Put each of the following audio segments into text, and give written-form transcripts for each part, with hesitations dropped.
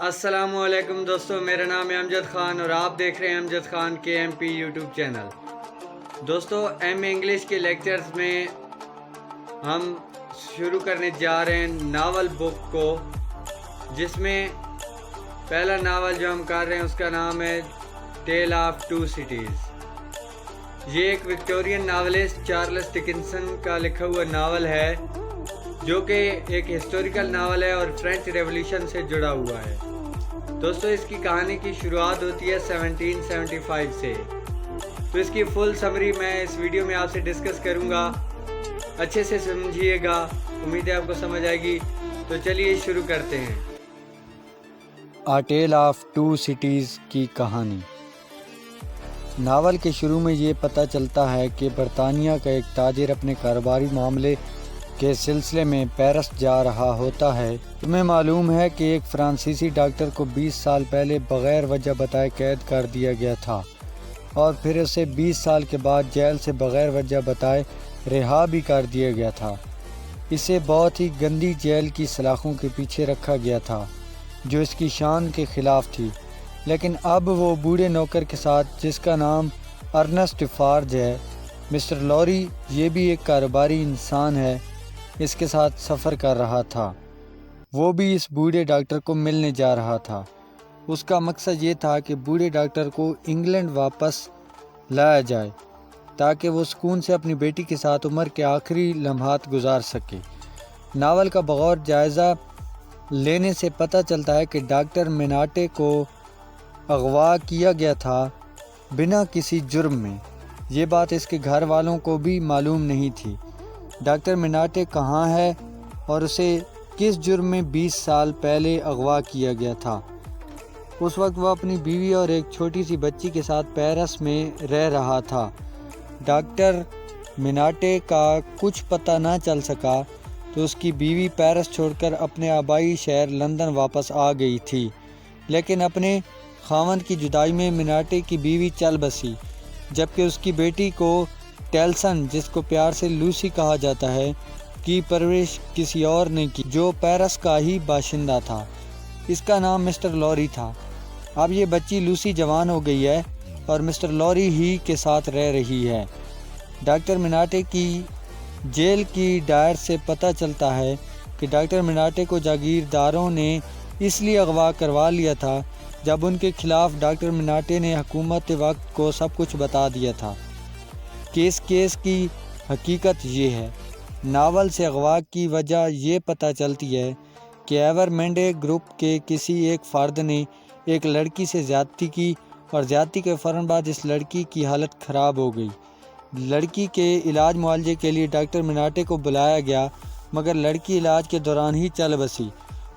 السلام علیکم دوستو، میرا نام ہے امجد خان اور آپ دیکھ رہے ہیں امجد خان کے ایم پی یوٹیوب چینل۔ دوستو، ایم انگلش کے لیکچرز میں ہم شروع کرنے جا رہے ہیں ناول بک کو، جس میں پہلا ناول جو ہم کر رہے ہیں اس کا نام ہے ٹیل آف ٹو سٹیز۔ یہ ایک وکٹورین ناولسٹ چارلس ڈکنسن کا لکھا ہوا ناول ہے، جو کہ ایک ہسٹوریکل ناول ہے اور فرینچ ریولیوشن سے جڑا ہوا ہے۔ دوستو، اس کی کہانی کی شروعات ہوتی ہے 1775 سے۔ تو اس کی فل سمری میں اس ویڈیو میں آپ سے ڈسکس کروں گا، اچھے سے سمجھیے گا، امید ہے آپ کو سمجھ آئے گی۔ تو چلیے شروع کرتے ہیں۔ A Tale of Two Cities کی کہانی۔ ناول کے شروع میں یہ پتہ چلتا ہے کہ برطانیہ کا ایک تاجر اپنے کاروباری معاملے کے سلسلے میں پیرس جا رہا ہوتا ہے۔ تمہیں معلوم ہے کہ ایک فرانسیسی ڈاکٹر کو 20 سال پہلے بغیر وجہ بتائے قید کر دیا گیا تھا اور پھر اسے 20 سال کے بعد جیل سے بغیر وجہ بتائے رہا بھی کر دیا گیا تھا۔ اسے بہت ہی گندی جیل کی سلاخوں کے پیچھے رکھا گیا تھا جو اس کی شان کے خلاف تھی، لیکن اب وہ بوڑھے نوکر کے ساتھ، جس کا نام ارنسٹ فارج ہے، مسٹر لوری، یہ بھی ایک کاروباری انسان ہے، اس کے ساتھ سفر کر رہا تھا۔ وہ بھی اس بوڑھے ڈاکٹر کو ملنے جا رہا تھا۔ اس کا مقصد یہ تھا کہ بوڑھے ڈاکٹر کو انگلینڈ واپس لایا جائے تاکہ وہ سکون سے اپنی بیٹی کے ساتھ عمر کے آخری لمحات گزار سکے۔ ناول کا بغور جائزہ لینے سے پتہ چلتا ہے کہ ڈاکٹر میناٹے کو اغوا کیا گیا تھا بنا کسی جرم میں۔ یہ بات اس کے گھر والوں کو بھی معلوم نہیں تھی۔ ڈاکٹر میناٹے کہاں ہے اور اسے کس جرم میں 20 سال پہلے اغوا کیا گیا تھا؟ اس وقت وہ اپنی بیوی اور ایک چھوٹی سی بچی کے ساتھ پیرس میں رہ رہا تھا۔ ڈاکٹر میناٹے کا کچھ پتہ نہ چل سکا تو اس کی بیوی پیرس چھوڑ کر اپنے آبائی شہر لندن واپس آ گئی تھی، لیکن اپنے خاوند کی جدائی میں میناٹے کی بیوی چل بسی، جبکہ اس کی بیٹی کو ٹیلسن، جس کو پیار سے لوسی کہا جاتا ہے، کی پرورش کسی اور نے کی جو پیرس کا ہی باشندہ تھا۔ اس کا نام مسٹر لوری تھا۔ اب یہ بچی لوسی جوان ہو گئی ہے اور مسٹر لوری ہی کے ساتھ رہ رہی ہے۔ ڈاکٹر میناٹے کی جیل کی ڈائر سے پتہ چلتا ہے کہ ڈاکٹر میناٹے کو جاگیرداروں نے اس لیے اغوا کروا لیا تھا جب ان کے خلاف ڈاکٹر میناٹے نے حکومت وقت کو سب کچھ بتا دیا تھا۔ کیس کی حقیقت یہ ہے۔ ناول سے اغوا کی وجہ یہ پتہ چلتی ہے کہ ایور مینڈے گروپ کے کسی ایک فرد نے ایک لڑکی سے زیادتی کی اور زیادتی کے فوراً بعد اس لڑکی کی حالت خراب ہو گئی۔ لڑکی کے علاج معالجے کے لیے ڈاکٹر میناٹے کو بلایا گیا، مگر لڑکی علاج کے دوران ہی چل بسی۔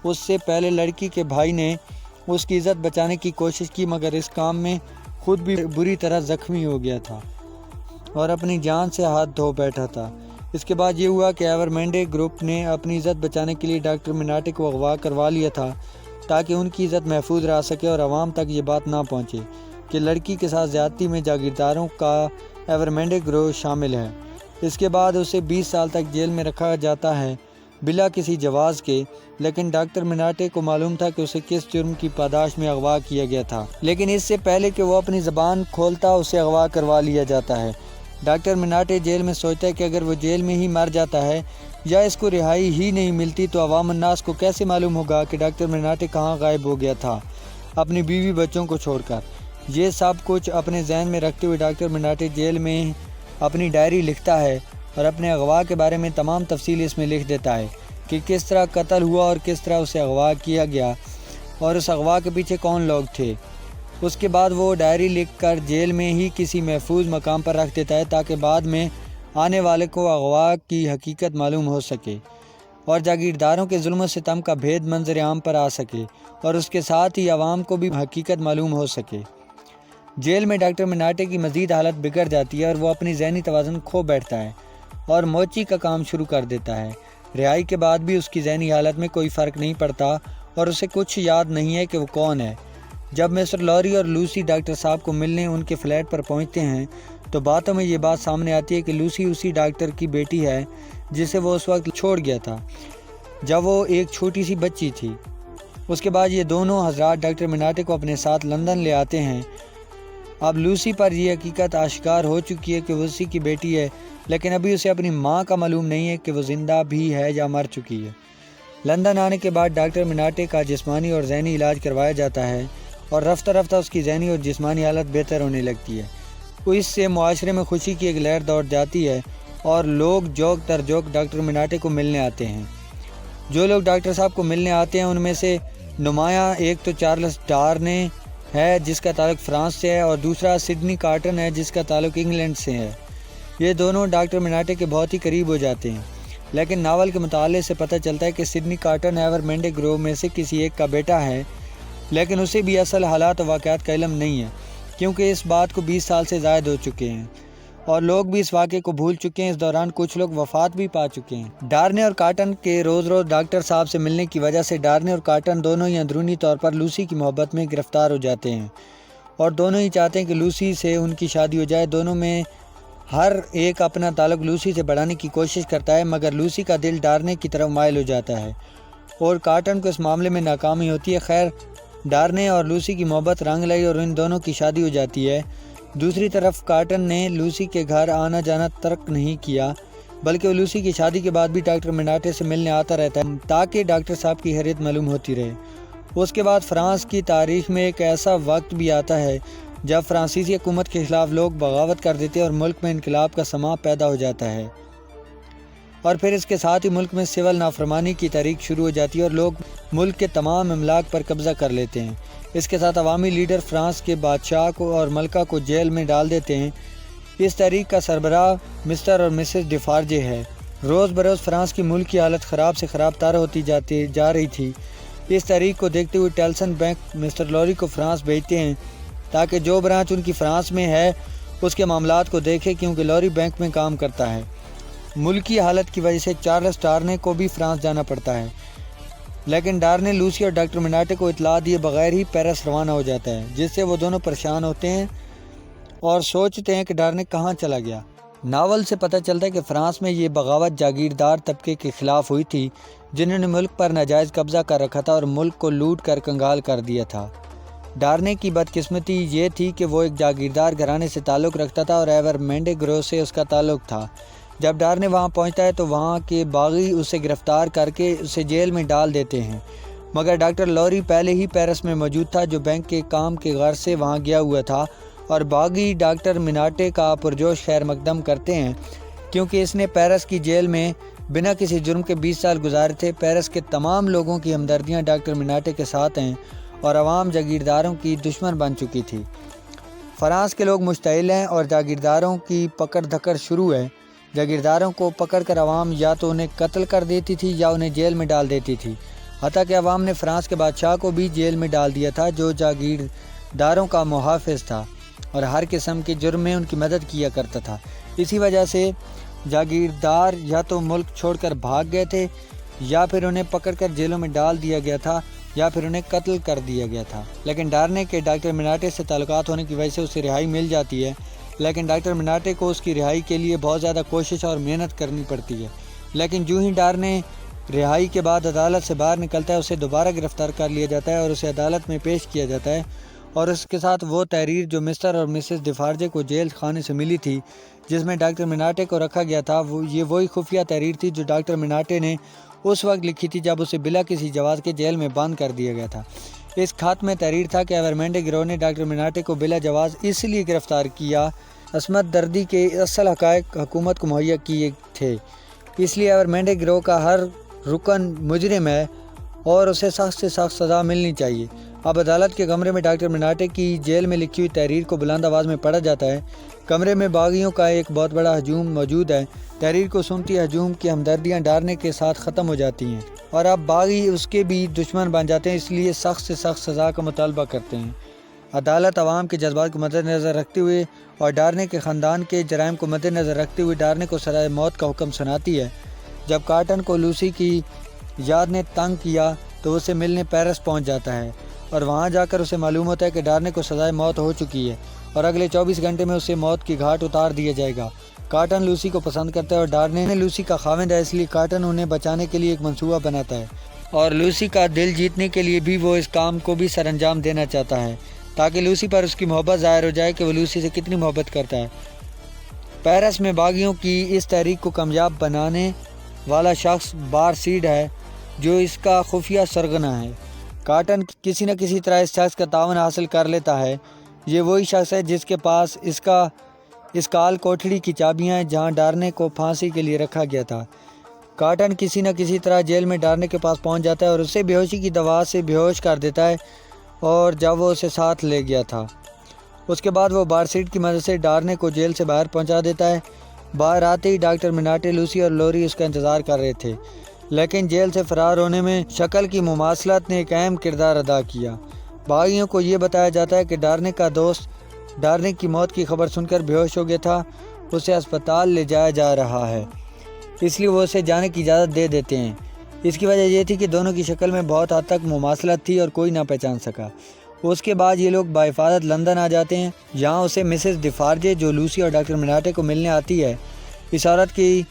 اس سے پہلے لڑکی کے بھائی نے اس کی عزت بچانے کی کوشش کی، مگر اس کام میں خود بھی بری طرح زخمی ہو گیا تھا اور اپنی جان سے ہاتھ دھو بیٹھا تھا۔ اس کے بعد یہ ہوا کہ ایور مینڈے گروپ نے اپنی عزت بچانے کے لیے ڈاکٹر میناٹے کو اغوا کروا لیا تھا تاکہ ان کی عزت محفوظ رہ سکے اور عوام تک یہ بات نہ پہنچے کہ لڑکی کے ساتھ زیادتی میں جاگیرداروں کا ایور مینڈے گروہ شامل ہے۔ اس کے بعد اسے 20 سال تک جیل میں رکھا جاتا ہے بلا کسی جواز کے، لیکن ڈاکٹر میناٹے کو معلوم تھا کہ اسے کس جرم کی پاداش میں اغوا کیا گیا تھا، لیکن اس سے پہلے کہ وہ اپنی زبان کھولتا اسے اغوا کروا لیا جاتا ہے۔ ڈاکٹر میناٹے جیل میں سوچتا ہے کہ اگر وہ جیل میں ہی مر جاتا ہے یا اس کو رہائی ہی نہیں ملتی تو عوام الناس کو کیسے معلوم ہوگا کہ ڈاکٹر میناٹے کہاں غائب ہو گیا تھا اپنی بیوی بچوں کو چھوڑ کر۔ یہ سب کچھ اپنے ذہن میں رکھتے ہوئے ڈاکٹر میناٹے جیل میں اپنی ڈائری لکھتا ہے اور اپنے اغوا کے بارے میں تمام تفصیل اس میں لکھ دیتا ہے کہ کس طرح قتل ہوا اور کس طرح اسے اغوا کیا گیا اور اس اغوا کے پیچھے کون لوگ تھے۔ اس کے بعد وہ ڈائری لکھ کر جیل میں ہی کسی محفوظ مقام پر رکھ دیتا ہے تاکہ بعد میں آنے والے کو اغوا کی حقیقت معلوم ہو سکے اور جاگیرداروں کے ظلم و ستم کا بھید منظر عام پر آ سکے اور اس کے ساتھ ہی عوام کو بھی حقیقت معلوم ہو سکے۔ جیل میں ڈاکٹر میناٹے کی مزید حالت بگڑ جاتی ہے اور وہ اپنی ذہنی توازن کھو بیٹھتا ہے اور موچی کا کام شروع کر دیتا ہے۔ رہائی کے بعد بھی اس کی ذہنی حالت میں کوئی فرق نہیں پڑتا اور اسے کچھ یاد نہیں ہے کہ وہ کون ہے۔ جب مسٹر لوری اور لوسی ڈاکٹر صاحب کو ملنے ان کے فلیٹ پر پہنچتے ہیں تو باتوں میں یہ بات سامنے آتی ہے کہ لوسی اسی ڈاکٹر کی بیٹی ہے جسے وہ اس وقت چھوڑ گیا تھا جب وہ ایک چھوٹی سی بچی تھی۔ اس کے بعد یہ دونوں حضرات ڈاکٹر مناٹے کو اپنے ساتھ لندن لے آتے ہیں۔ اب لوسی پر یہ حقیقت آشکار ہو چکی ہے کہ وہ اسی کی بیٹی ہے، لیکن ابھی اسے اپنی ماں کا معلوم نہیں ہے کہ وہ زندہ بھی ہے یا مر چکی ہے۔ لندن آنے کے بعد ڈاکٹر مناٹے کا جسمانی اور ذہنی علاج کروایا جاتا ہے اور رفتہ رفتہ اس کی ذہنی اور جسمانی حالت بہتر ہونے لگتی ہے۔ اس سے معاشرے میں خوشی کی ایک لہر دوڑ جاتی ہے اور لوگ جوک در جوک ڈاکٹر مناٹے کو ملنے آتے ہیں۔ جو لوگ ڈاکٹر صاحب کو ملنے آتے ہیں ان میں سے نمایاں ایک تو چارلس ڈارنے ہے جس کا تعلق فرانس سے ہے، اور دوسرا سڈنی کارٹن ہے جس کا تعلق انگلینڈ سے ہے۔ یہ دونوں ڈاکٹر مناٹے کے بہت ہی قریب ہو جاتے ہیں، لیکن ناول کے مطالعے سے پتہ چلتا ہے کہ سڈنی کارٹن ایور مینڈے گروو میں سے کسی ایک کا بیٹا ہے، لیکن اسے بھی اصل حالات و واقعات کا علم نہیں ہے، کیونکہ اس بات کو 20 سال سے زائد ہو چکے ہیں اور لوگ بھی اس واقعے کو بھول چکے ہیں۔ اس دوران کچھ لوگ وفات بھی پا چکے ہیں۔ ڈارنے اور کارٹن کے روز روز ڈاکٹر صاحب سے ملنے کی وجہ سے ڈارنے اور کارٹن دونوں ہی اندرونی طور پر لوسی کی محبت میں گرفتار ہو جاتے ہیں اور دونوں ہی چاہتے ہیں کہ لوسی سے ان کی شادی ہو جائے۔ دونوں میں ہر ایک اپنا تعلق لوسی سے بڑھانے کی کوشش کرتا ہے، مگر لوسی کا دل ڈارنے کی طرف مائل ہو جاتا ہے اور کارٹن کو اس معاملے میں ناکامی ہوتی ہے۔ خیر، ڈارنے اور لوسی کی محبت رنگ لائی اور ان دونوں کی شادی ہو جاتی ہے۔ دوسری طرف کارٹن نے لوسی کے گھر آنا جانا ترک نہیں کیا، بلکہ وہ لوسی کی شادی کے بعد بھی ڈاکٹر مناٹے سے ملنے آتا رہتا ہے تاکہ ڈاکٹر صاحب کی خیریت معلوم ہوتی رہے۔ اس کے بعد فرانس کی تاریخ میں ایک ایسا وقت بھی آتا ہے جب فرانسیسی حکومت کے خلاف لوگ بغاوت کر دیتے ہیں اور ملک میں انقلاب کا سماں پیدا ہو جاتا ہے، اور پھر اس کے ساتھ ہی ملک میں سول نافرمانی کی تحریک شروع ہو جاتی ہے اور لوگ ملک کے تمام املاک پر قبضہ کر لیتے ہیں۔ اس کے ساتھ عوامی لیڈر فرانس کے بادشاہ کو اور ملکہ کو جیل میں ڈال دیتے ہیں۔ اس تحریک کا سربراہ مسٹر اور مسز ڈیفارجے ہے۔ روز بروز فرانس کی ملک کی حالت خراب سے خراب تر ہوتی جا رہی تھی۔ اس تحریک کو دیکھتے ہوئے ٹیلسن بینک مسٹر لوری کو فرانس بھیجتے ہیں تاکہ جو برانچ ان کی فرانس میں ہے اس کے معاملات کو دیکھے، کیونکہ لوری بینک میں کام کرتا ہے۔ ملکی حالت کی وجہ سے چارلس ڈارنے کو بھی فرانس جانا پڑتا ہے، لیکن ڈارنے لوسی اور ڈاکٹر مناٹے کو اطلاع دیے بغیر ہی پیرس روانہ ہو جاتا ہے، جس سے وہ دونوں پریشان ہوتے ہیں اور سوچتے ہیں کہ ڈارنے کہاں چلا گیا۔ ناول سے پتہ چلتا ہے کہ فرانس میں یہ بغاوت جاگیردار طبقے کے خلاف ہوئی تھی جنہوں نے ملک پر ناجائز قبضہ کر رکھا تھا اور ملک کو لوٹ کر کنگال کر دیا تھا۔ ڈارنے کی بدقسمتی یہ تھی کہ وہ ایک جاگیردار گھرانے سے تعلق رکھتا تھا اور ایور مینڈے گروہ سے اس کا تعلق تھا۔ جب ڈارنے وہاں پہنچتا ہے تو وہاں کے باغی اسے گرفتار کر کے اسے جیل میں ڈال دیتے ہیں، مگر ڈاکٹر لوری پہلے ہی پیرس میں موجود تھا جو بینک کے کام کے غرض سے وہاں گیا ہوا تھا، اور باغی ڈاکٹر مناٹے کا پرجوش خیر مقدم کرتے ہیں کیونکہ اس نے پیرس کی جیل میں بنا کسی جرم کے 20 سال گزارے تھے۔ پیرس کے تمام لوگوں کی ہمدردیاں ڈاکٹر مناٹے کے ساتھ ہیں اور عوام جاگیرداروں کی دشمن بن چکی تھی۔ فرانس کے لوگ مشتعل ہیں اور جاگیرداروں کی پکڑ دھکڑ شروع ہے۔ جاگیرداروں کو پکڑ کر عوام یا تو انہیں قتل کر دیتی تھی یا انہیں جیل میں ڈال دیتی تھی، حتیٰ کہ عوام نے فرانس کے بادشاہ کو بھی جیل میں ڈال دیا تھا جو جاگیرداروں کا محافظ تھا اور ہر قسم کے جرم میں ان کی مدد کیا کرتا تھا۔ اسی وجہ سے جاگیردار یا تو ملک چھوڑ کر بھاگ گئے تھے یا پھر انہیں پکڑ کر جیلوں میں ڈال دیا گیا تھا یا پھر انہیں قتل کر دیا گیا تھا۔ لیکن ڈارنے کے ڈاکٹر مناٹے سے تعلقات ہونے کی وجہ سے اسے رہائی مل جاتی ہے، لیکن ڈاکٹر مناٹے کو اس کی رہائی کے لیے بہت زیادہ کوشش اور محنت کرنی پڑتی ہے۔ لیکن جو ہی ڈارنے رہائی کے بعد عدالت سے باہر نکلتا ہے اسے دوبارہ گرفتار کر لیا جاتا ہے اور اسے عدالت میں پیش کیا جاتا ہے، اور اس کے ساتھ وہ تحریر جو مسٹر اور مسز ڈیفارجے کو جیل خانے سے ملی تھی جس میں ڈاکٹر مناٹے کو رکھا گیا تھا، یہ وہی خفیہ تحریر تھی جو ڈاکٹر مناٹے نے اس وقت لکھی تھی جب اسے بلا کسی جواز کے جیل میں بند کر دیا گیا تھا۔ اس خط میں تحریر تھا کہ ایور مینڈے گروہ نے ڈاکٹر مناٹے کو بلا جواز اس لیے گرفتار کیا عصمت دردی کے اصل حقائق حکومت کو مہیا کیے تھے، اس لیے ایور مینڈے گروہ کا ہر رکن مجرم ہے اور اسے سخت سے سخت سزا ملنی چاہیے۔ اب عدالت کے کمرے میں ڈاکٹر مناٹے کی جیل میں لکھی ہوئی تحریر کو بلند آواز میں پڑھا جاتا ہے۔ کمرے میں باغیوں کا ایک بہت بڑا ہجوم موجود ہے۔ تحریر کو سنتی ہجوم کی ہمدردیاں ڈارنے کے ساتھ ختم ہو جاتی ہیں اور اب باغی اس کے بھی دشمن بن جاتے ہیں، اس لیے سخت سے سخت سزا کا مطالبہ کرتے ہیں۔ عدالت عوام کے جذبات کو مد نظر رکھتے ہوئے اور ڈارنے کے خاندان کے جرائم کو مد نظر رکھتے ہوئے ڈارنے کو سزائے موت کا حکم سناتی ہے۔ جب کارٹن کو لوسی کی یاد نے تنگ کیا تو اسے ملنے پیرس پہنچ جاتا ہے اور وہاں جا کر اسے معلوم ہوتا ہے کہ ڈارنے کو سزائے موت ہو چکی ہے اور اگلے 24 گھنٹے میں اسے موت کی گھاٹ اتار دیا جائے گا۔ کارٹن لوسی کو پسند کرتا ہے اور ڈارنے لوسی کا خاوند ہے، اس لیے کارٹن انہیں بچانے کے لیے ایک منصوبہ بناتا ہے۔ اور لوسی کا دل جیتنے کے لیے بھی وہ اس کام کو بھی سر انجام دینا چاہتا ہے تاکہ لوسی پر اس کی محبت ظاہر ہو جائے کہ وہ لوسی سے کتنی محبت کرتا ہے۔ پیرس میں باغیوں کی اس تحریک کو کامیاب بنانے والا شخص بارسیڈ ہے جو اس کا خفیہ سرغنہ ہے۔ کارٹن کسی نہ کسی طرح اس شخص کا تعاون حاصل کر لیتا ہے۔ یہ وہی شخص ہے جس کے پاس اس کال کوٹھڑی کی چابیاں ہیں جہاں ڈارنے کو پھانسی کے لیے رکھا گیا تھا۔ کارٹن کسی نہ کسی طرح جیل میں ڈارنے کے پاس پہنچ جاتا ہے اور اسے بے ہوشی کی دوا سے بے ہوش کر دیتا ہے اور جب وہ اسے ساتھ لے گیا تھا۔ اس کے بعد وہ بارسیڈ کی مدد سے ڈارنے کو جیل سے باہر پہنچا دیتا ہے۔ باہر آتے ہی ڈاکٹر مناٹے، لوسی اور لوری اس کا انتظار کر رہے تھے، لیکن جیل سے فرار ہونے میں شکل کی مماثلت نے ایک اہم کردار ادا کیا۔ باغیوں کو یہ بتایا جاتا ہے کہ ڈارنے کا دوست ڈارنے کی موت کی خبر سن کر بے ہوش ہو گیا تھا، اسے اسپتال لے جایا جا رہا ہے، اس لیے وہ اسے جانے کی اجازت دے دیتے ہیں۔ اس کی وجہ یہ تھی کہ دونوں کی شکل میں بہت حد تک مماثلت تھی اور کوئی نہ پہچان سکا۔ اس کے بعد یہ لوگ بحفاظت لندن آ جاتے ہیں، جہاں اسے مسز ڈیفارجے جو لوسی اور ڈاکٹر مناٹے کو ملنے آتی ہے۔ اس عورت کی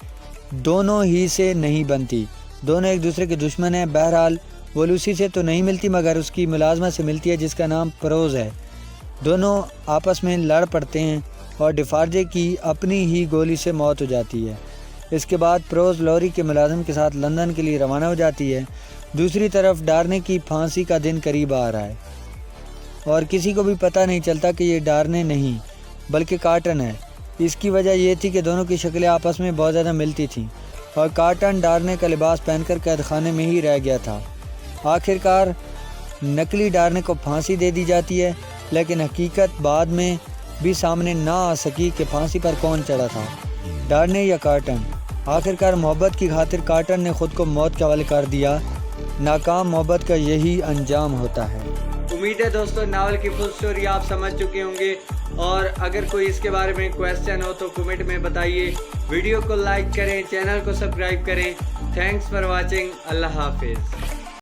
دونوں ہی سے نہیں بنتی، دونوں ایک دوسرے کے دشمن ہیں۔ بہرحال وہ لوسی سے تو نہیں ملتی مگر اس کی ملازمہ سے ملتی ہے جس کا نام پروز ہے۔ دونوں آپس میں لڑ پڑتے ہیں اور ڈیفارجے کی اپنی ہی گولی سے موت ہو جاتی ہے۔ اس کے بعد پروز لوری کے ملازم کے ساتھ لندن کے لیے روانہ ہو جاتی ہے۔ دوسری طرف ڈارنے کی پھانسی کا دن قریب آ رہا ہے اور کسی کو بھی پتہ نہیں چلتا کہ یہ ڈارنے نہیں بلکہ کارٹن ہے۔ اس کی وجہ یہ تھی کہ دونوں کی شکلیں آپس میں بہت زیادہ ملتی تھیں اور کارٹن ڈارنے کا لباس پہن کر قید خانے میں ہی رہ گیا تھا۔ آخرکار نکلی ڈارنے کو پھانسی دے دی جاتی ہے، لیکن حقیقت بعد میں بھی سامنے نہ آ سکی کہ پھانسی پر کون چڑھا تھا، ڈارنے یا کارٹن۔ آخرکار محبت کی خاطر کارٹن نے خود کو موت کے حوالے کر دیا۔ ناکام محبت کا یہی انجام ہوتا ہے۔ امید ہے دوستو ناول کی فل سٹوری آپ سمجھ چکے ہوں گے، اور اگر کوئی اس کے بارے میں کویسچن ہو تو کمنٹ میں بتائیے۔ ویڈیو کو لائک کریں، چینل کو سبسکرائب کریں۔ Thanks for watching. اللہ حافظ۔